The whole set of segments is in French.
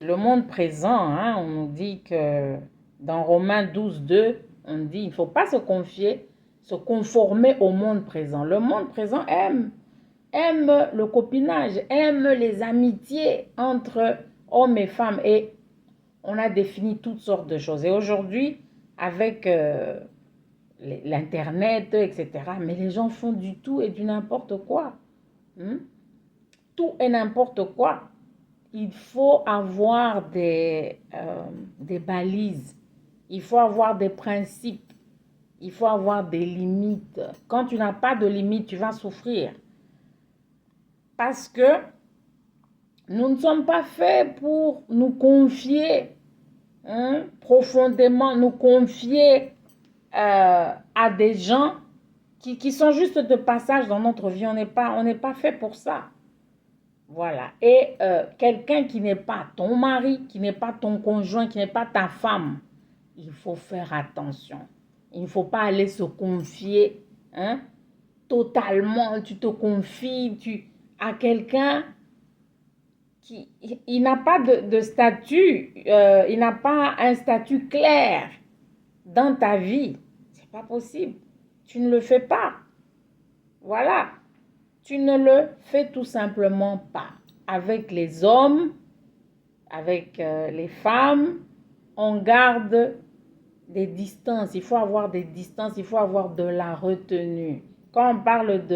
le monde présent, hein, on nous dit que dans Romains 12, 2, on dit il ne faut pas se confier, se conformer au monde présent. Le monde présent aime le copinage, aime les amitiés entre hommes et femmes. Et on a défini toutes sortes de choses. Et aujourd'hui, avec l'Internet, etc., mais les gens font du tout et du n'importe quoi. Hmm? Tout et n'importe quoi. Il faut avoir des balises. Il faut avoir des principes. Il faut avoir des limites. Quand tu n'as pas de limites, tu vas souffrir. Parce que nous ne sommes pas faits pour nous confier profondément, nous confier à des gens qui sont juste de passage dans notre vie. On n'est pas fait pour ça. Voilà. Et quelqu'un qui n'est pas ton mari, qui n'est pas ton conjoint, qui n'est pas ta femme, il faut faire attention. Il ne faut pas aller se confier totalement. Tu te confies à quelqu'un qui il n'a pas de statut, il n'a pas un statut clair dans ta vie. C'est pas possible. Tu ne le fais pas. Voilà. Tu ne le fais tout simplement pas. Avec les hommes, avec les femmes, on garde des distances. Il faut avoir des distances, il faut avoir de la retenue. Quand on parle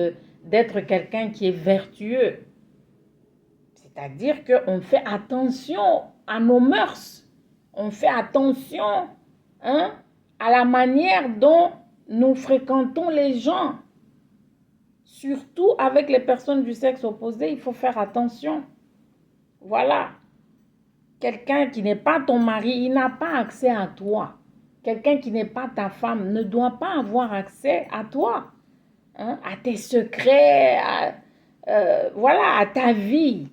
d'être quelqu'un qui est vertueux, c'est-à-dire qu'on fait attention à nos mœurs. On fait attention à la manière dont nous fréquentons les gens. Surtout avec les personnes du sexe opposé, il faut faire attention. Voilà. Quelqu'un qui n'est pas ton mari, il n'a pas accès à toi. Quelqu'un qui n'est pas ta femme ne doit pas avoir accès à toi, à tes secrets, voilà, à ta vie,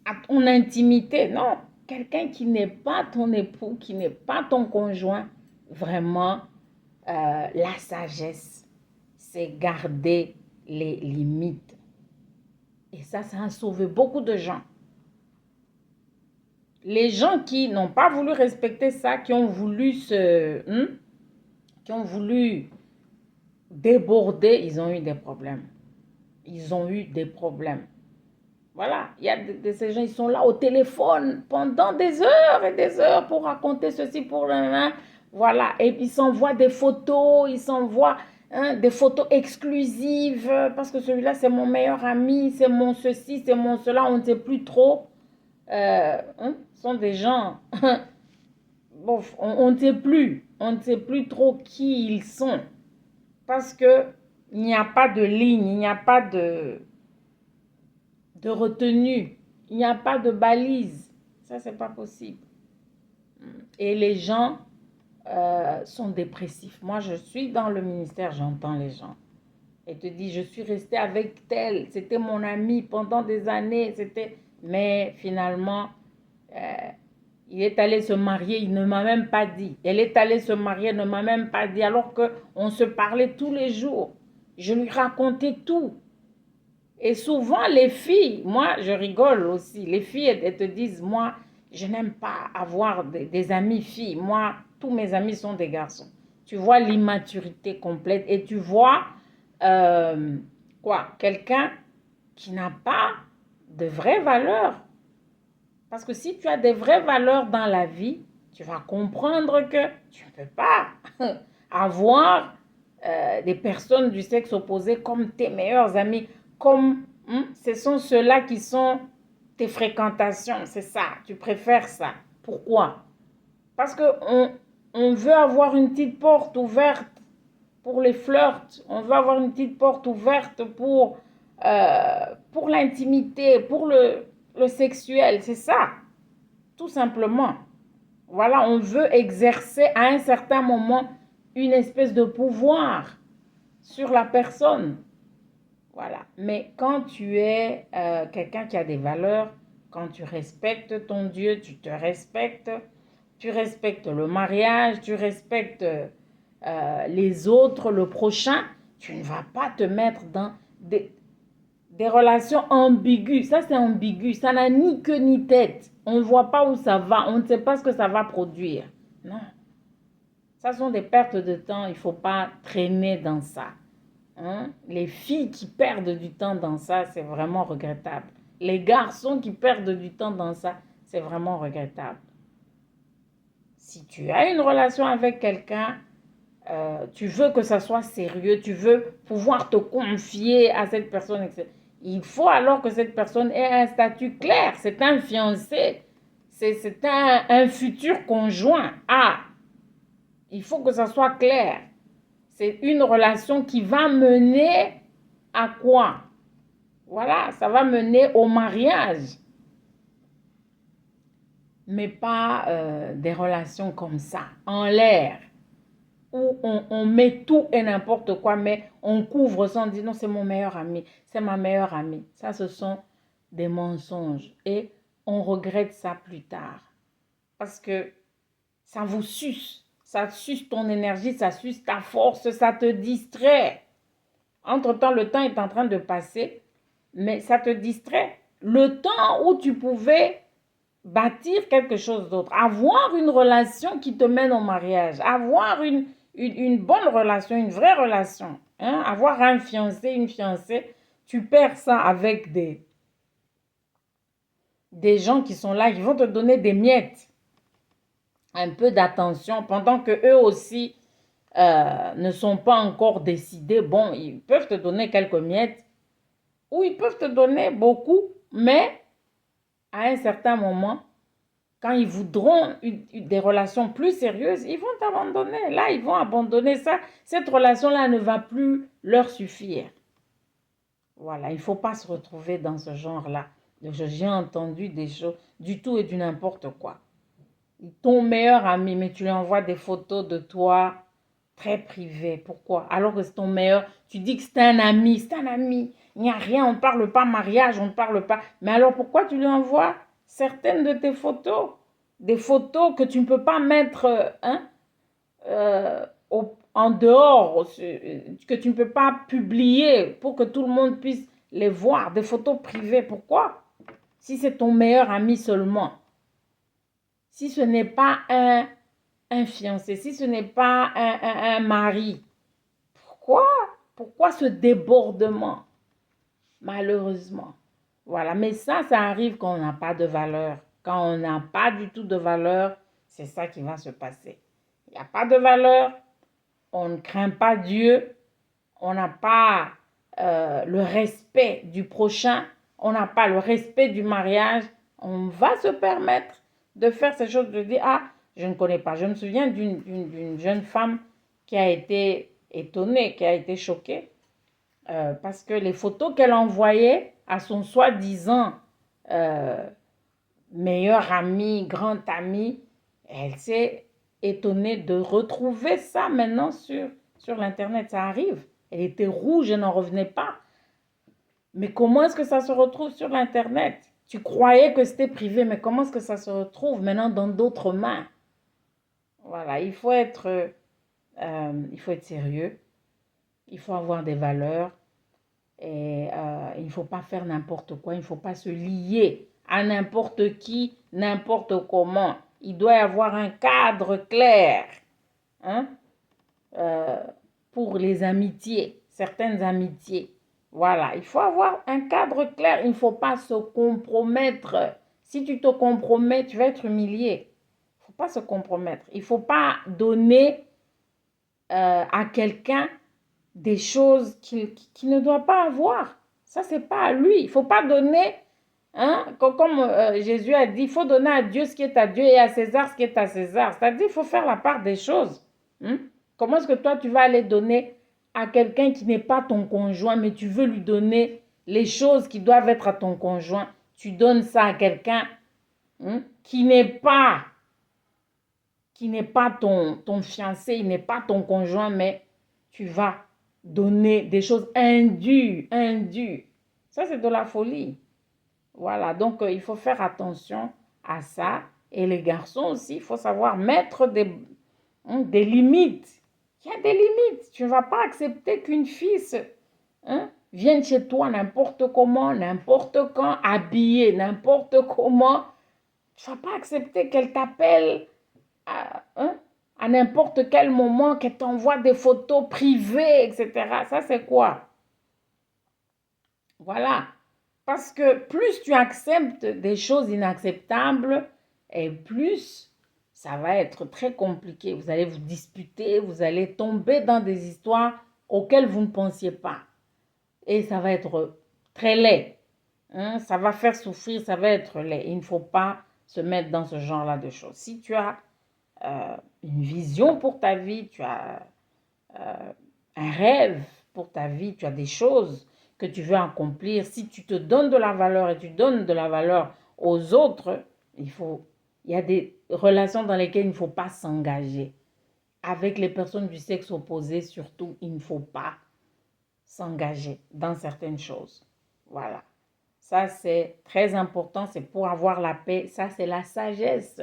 à ton intimité. Non, quelqu'un qui n'est pas ton époux, qui n'est pas ton conjoint, vraiment, la sagesse, c'est garder les limites. Et ça a sauvé beaucoup de gens. Les gens qui n'ont pas voulu respecter ça, qui ont voulu qui ont voulu déborder, ils ont eu des problèmes. Ils ont eu des problèmes. Voilà, il y a de ces gens, ils sont là au téléphone pendant des heures et des heures pour raconter ceci, pour voilà, et ils s'envoient des photos, ils s'envoient des photos exclusives, parce que celui-là, c'est mon meilleur ami, c'est mon ceci, c'est mon cela, on ne sait plus trop. Sont des gens, bon, on ne sait plus trop qui ils sont, parce que il n'y a pas de ligne, il n'y a pas de retenue, il n'y a pas de balise. Ça, c'est pas possible. Et les gens sont dépressifs. Moi, je suis dans le ministère, j'entends les gens. Et te dit, je suis restée avec tel, c'était mon ami pendant des années, mais finalement, il est allé se marier, il ne m'a même pas dit. Elle est allée se marier, elle ne m'a même pas dit, alors qu'on se parlait tous les jours. Je lui racontais tout. Et souvent, les filles, moi, je rigole aussi. Les filles, elles te disent, moi, je n'aime pas avoir des amis filles. Moi, tous mes amis sont des garçons. Tu vois l'immaturité complète et tu vois, quelqu'un qui n'a pas de vraies valeurs. Parce que si tu as des vraies valeurs dans la vie, tu vas comprendre que tu ne peux pas avoir des personnes du sexe opposé comme tes meilleurs amis, comme ce sont ceux-là qui sont tes fréquentations, c'est ça, tu préfères ça. Pourquoi? Parce qu'on veut avoir une petite porte ouverte pour les flirts, on veut avoir une petite porte ouverte pour l'intimité, pour le sexuel, c'est ça, tout simplement. Voilà, on veut exercer à un certain moment une espèce de pouvoir sur la personne. Voilà. Mais quand tu es quelqu'un qui a des valeurs, quand tu respectes ton Dieu, tu te respectes, tu respectes le mariage, tu respectes les autres, le prochain, tu ne vas pas te mettre Des relations ambiguës. Ça, c'est ambigu. Ça n'a ni queue ni tête. On ne voit pas où ça va. On ne sait pas ce que ça va produire. Non. Ça sont des pertes de temps. Il ne faut pas traîner dans ça. Hein? Les filles qui perdent du temps dans ça, c'est vraiment regrettable. Les garçons qui perdent du temps dans ça, c'est vraiment regrettable. Si tu as une relation avec quelqu'un, tu veux que ça soit sérieux, tu veux pouvoir te confier à cette personne, etc. Il faut alors que cette personne ait un statut clair. C'est un fiancé, c'est un futur conjoint. Ah, il faut que ça soit clair. C'est une relation qui va mener à quoi? Voilà, ça va mener au mariage. Mais pas des relations comme ça, en l'air, où on met tout et n'importe quoi, mais on couvre ça, on dit non, c'est mon meilleur ami, c'est ma meilleure amie. Ça, ce sont des mensonges. Et on regrette ça plus tard. Parce que ça vous suce. Ça suce ton énergie, ça suce ta force, ça te distrait. Entre-temps, le temps est en train de passer, mais ça te distrait. Le temps où tu pouvais bâtir quelque chose d'autre, avoir une relation qui te mène au mariage, avoir une bonne relation, une vraie relation, hein? Avoir un fiancé, une fiancée, tu perds ça avec des gens qui sont là, qui vont te donner des miettes, un peu d'attention, pendant que eux aussi ne sont pas encore décidés. Bon, ils peuvent te donner quelques miettes, ou ils peuvent te donner beaucoup, mais à un certain moment, quand ils voudront des relations plus sérieuses, ils vont t'abandonner. Là, ils vont abandonner ça. Cette relation-là ne va plus leur suffire. Voilà, il ne faut pas se retrouver dans ce genre-là. J'ai entendu des choses, du tout et du n'importe quoi. Ton meilleur ami, mais tu lui envoies des photos de toi très privées. Pourquoi? Alors que c'est ton meilleur, tu dis que c'est un ami, c'est un ami. Il n'y a rien, on ne parle pas mariage, on ne parle pas. Mais alors pourquoi tu lui envoies certaines de tes photos? Des photos que tu ne peux pas mettre en dehors, que tu ne peux pas publier pour que tout le monde puisse les voir. Des photos privées, pourquoi? Si c'est ton meilleur ami seulement. Si ce n'est pas un fiancé, si ce n'est pas un mari, pourquoi? Pourquoi ce débordement? Malheureusement. Voilà, mais ça arrive quand on n'a pas de valeur. Quand on n'a pas du tout de valeur, c'est ça qui va se passer. Il n'y a pas de valeur, on ne craint pas Dieu, on n'a pas le respect du prochain, on n'a pas le respect du mariage, on va se permettre de faire ces choses, de dire, ah, je ne connais pas. Je me souviens d'une jeune femme qui a été étonnée, qui a été choquée, parce que les photos qu'elle envoyait à son soi-disant meilleur ami, grand ami, elle s'est étonnée de retrouver ça maintenant sur l'Internet. Ça arrive. Elle était rouge, elle n'en revenait pas. Mais comment est-ce que ça se retrouve sur l'Internet? Tu croyais que c'était privé, mais comment est-ce que ça se retrouve maintenant dans d'autres mains? Voilà, il faut être sérieux, il faut avoir des valeurs et il ne faut pas faire n'importe quoi, il ne faut pas se lier à n'importe qui, n'importe comment. Il doit y avoir un cadre clair, hein, pour les amitiés, certaines amitiés. Voilà, il faut avoir un cadre clair, il ne faut pas se compromettre. Si tu te compromets, tu vas être humilié. Il ne faut pas se compromettre. Il ne faut pas donner à quelqu'un des choses qu'il ne doit pas avoir. Ça, c'est pas à lui. Il ne faut pas donner, hein, comme Jésus a dit, il faut donner à Dieu ce qui est à Dieu et à César ce qui est à César. C'est-à-dire, il faut faire la part des choses. Hein? Comment est-ce que toi, tu vas aller donner à quelqu'un qui n'est pas ton conjoint, mais tu veux lui donner les choses qui doivent être à ton conjoint? Tu donnes ça à quelqu'un, hein, qui n'est pas ton fiancé, il n'est pas ton conjoint, mais tu vas donner des choses indues. Ça, c'est de la folie. Voilà, donc il faut faire attention à ça. Et les garçons aussi, il faut savoir mettre des limites. Il y a des limites. Tu ne vas pas accepter qu'une fille viennent chez toi n'importe comment, n'importe quand, habillés n'importe comment, tu ne vas pas accepter qu'elle t'appelle hein, à n'importe quel moment, qu'elle t'envoie des photos privées, etc. Ça, c'est quoi? Voilà. Parce que plus tu acceptes des choses inacceptables, et plus ça va être très compliqué. Vous allez vous disputer, vous allez tomber dans des histoires auxquelles vous ne pensiez pas. Et ça va être très laid. Hein? Ça va faire souffrir, ça va être laid. Il ne faut pas se mettre dans ce genre-là de choses. Si tu as une vision pour ta vie, tu as un rêve pour ta vie, tu as des choses que tu veux accomplir, si tu te donnes de la valeur et tu donnes de la valeur aux autres, il y a des relations dans lesquelles il ne faut pas s'engager. Avec les personnes du sexe opposé, surtout, il ne faut pas s'engager dans certaines choses. Voilà. Ça, c'est très important. C'est pour avoir la paix. Ça, c'est la sagesse